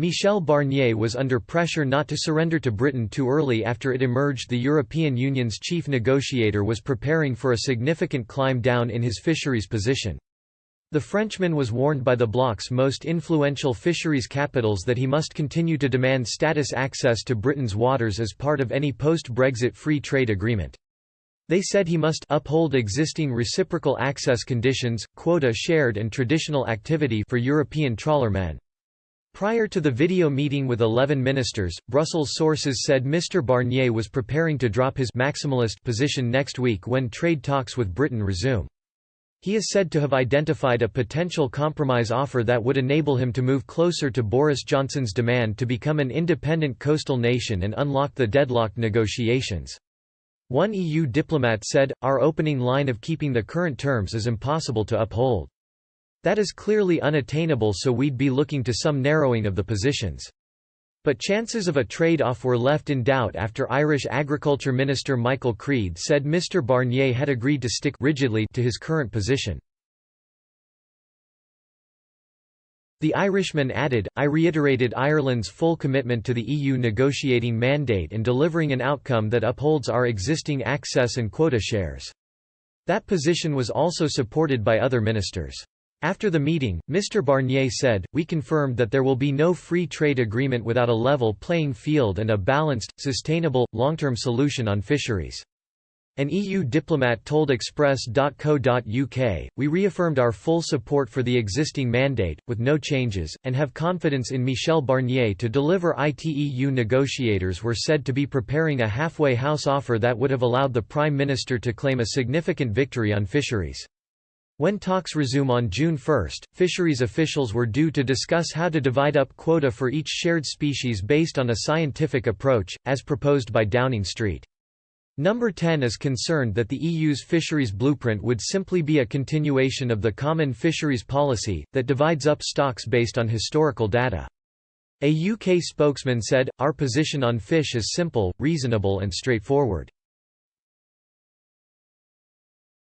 Michel Barnier was under pressure not to surrender to Britain too early after it emerged the European Union's chief negotiator was preparing for a significant climb down in his fisheries position. The Frenchman was warned by the bloc's most influential fisheries capitals that he must continue to demand status access to Britain's waters as part of any post-Brexit free trade agreement. They said he must uphold existing reciprocal access conditions, quota shared and traditional activity for European trawlermen. Prior to the video meeting with 11 ministers, Brussels sources said Mr Barnier was preparing to drop his maximalist position next week when trade talks with Britain resume. He is said to have identified a potential compromise offer that would enable him to move closer to Boris Johnson's demand to become an independent coastal nation and unlock the deadlocked negotiations. One EU diplomat said, "Our opening line of keeping the current terms is impossible to uphold. That is clearly unattainable, so we'd be looking to some narrowing of the positions." But chances of a trade-off were left in doubt after Irish Agriculture Minister Michael Creed said Mr Barnier had agreed to stick rigidly to his current position. The Irishman added, "I reiterated Ireland's full commitment to the EU negotiating mandate and delivering an outcome that upholds our existing access and quota shares." That position was also supported by other ministers. After the meeting, Mr Barnier said, "We confirmed that there will be no free trade agreement without a level playing field and a balanced, sustainable, long-term solution on fisheries." An EU diplomat told Express.co.uk, "We reaffirmed our full support for the existing mandate, with no changes, and have confidence in Michel Barnier to deliver it." EU negotiators were said to be preparing a halfway house offer that would have allowed the Prime Minister to claim a significant victory on fisheries. When talks resume on June 1, fisheries officials were due to discuss how to divide up quota for each shared species based on a scientific approach, as proposed by Downing Street. Number 10 is concerned that the EU's fisheries blueprint would simply be a continuation of the common fisheries policy, that divides up stocks based on historical data. A UK spokesman said, "Our position on fish is simple, reasonable and straightforward.